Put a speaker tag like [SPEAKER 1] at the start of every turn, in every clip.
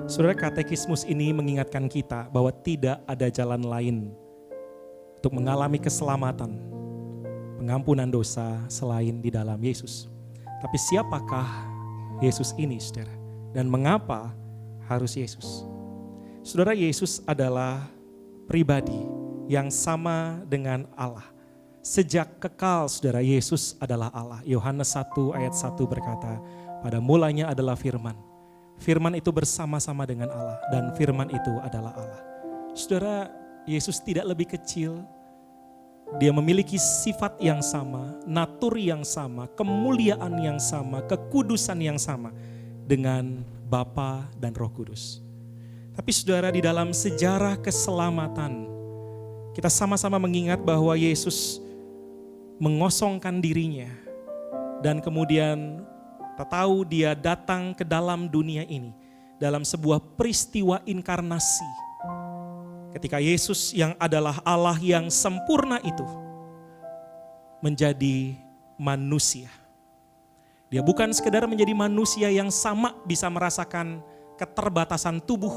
[SPEAKER 1] Saudara, katekismus ini mengingatkan kita bahwa tidak ada jalan lain untuk mengalami keselamatan, pengampunan dosa selain di dalam Yesus. Tapi siapakah Yesus ini, saudara? Dan mengapa harus Yesus? Saudara, Yesus adalah pribadi yang sama dengan Allah. Sejak kekal, saudara, Yesus adalah Allah. Yohanes 1 ayat 1 berkata, pada mulanya adalah firman. Firman itu bersama-sama dengan Allah dan firman itu adalah Allah. Saudara, Yesus tidak lebih kecil. Dia memiliki sifat yang sama, natur yang sama, kemuliaan yang sama, kekudusan yang sama dengan Bapa dan Roh Kudus. Tapi saudara, di dalam sejarah keselamatan, kita sama-sama mengingat bahwa Yesus mengosongkan dirinya dan kemudian kita tahu dia datang ke dalam dunia ini dalam sebuah peristiwa inkarnasi. Ketika Yesus yang adalah Allah yang sempurna itu menjadi manusia. Dia bukan sekedar menjadi manusia yang sama bisa merasakan keterbatasan tubuh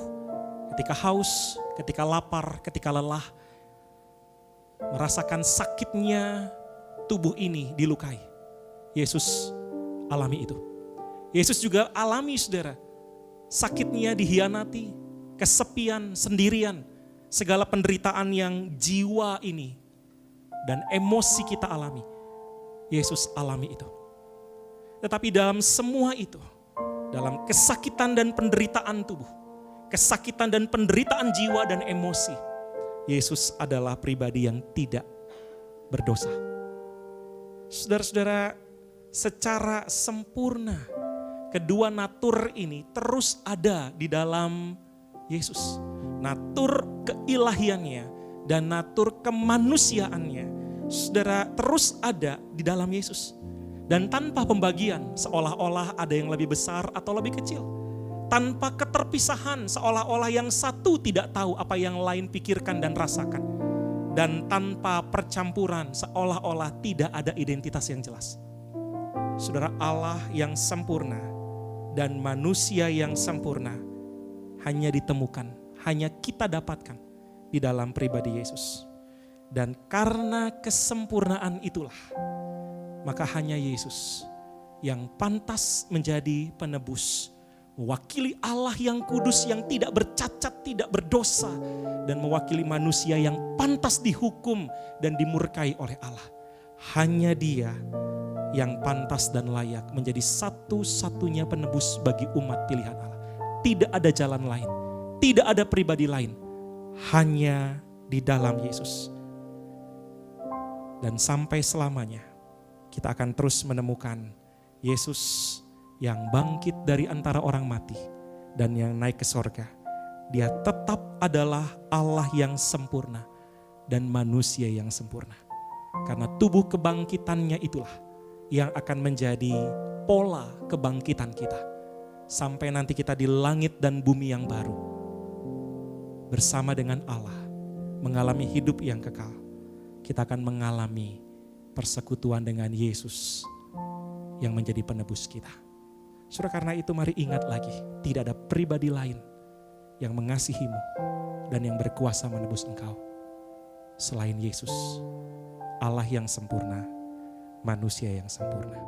[SPEAKER 1] ketika haus, ketika lapar, ketika lelah. Merasakan sakitnya tubuh ini dilukai. Yesus alami itu. Yesus juga alami, saudara, sakitnya dihianati, kesepian, sendirian, segala penderitaan yang jiwa ini dan emosi kita alami. Yesus alami itu. Tetapi dalam semua itu, dalam kesakitan dan penderitaan tubuh, kesakitan dan penderitaan jiwa dan emosi, Yesus adalah pribadi yang tidak berdosa. Saudara-saudara, secara sempurna kedua natur ini terus ada di dalam Yesus. Natur keilahiannya dan natur kemanusiaannya, saudara, terus ada di dalam Yesus. Dan tanpa pembagian, seolah-olah ada yang lebih besar atau lebih kecil. Tanpa keterpisahan, seolah-olah yang satu tidak tahu apa yang lain pikirkan dan rasakan. Dan tanpa percampuran, seolah-olah tidak ada identitas yang jelas. Saudara, Allah yang sempurna dan manusia yang sempurna hanya ditemukan, hanya kita dapatkan di dalam pribadi Yesus. Dan karena kesempurnaan itulah, maka hanya Yesus yang pantas menjadi penebus, mewakili Allah yang kudus, yang tidak bercacat, tidak berdosa, dan mewakili manusia yang pantas dihukum dan dimurkai oleh Allah. Hanya Dia yang pantas dan layak menjadi satu-satunya penebus bagi umat pilihan Allah. Tidak ada jalan lain, tidak ada pribadi lain, hanya di dalam Yesus. Dan sampai selamanya kita akan terus menemukan Yesus yang bangkit dari antara orang mati dan yang naik ke sorga. Dia tetap adalah Allah yang sempurna dan manusia yang sempurna. Karena tubuh kebangkitannya itulah yang akan menjadi pola kebangkitan kita. Sampai nanti kita di langit dan bumi yang baru. Bersama dengan Allah mengalami hidup yang kekal. Kita akan mengalami persekutuan dengan Yesus yang menjadi penebus kita. Saudara, karena itu mari ingat lagi, tidak ada pribadi lain yang mengasihimu dan yang berkuasa menebus engkau selain Yesus, Allah yang sempurna, manusia yang sempurna.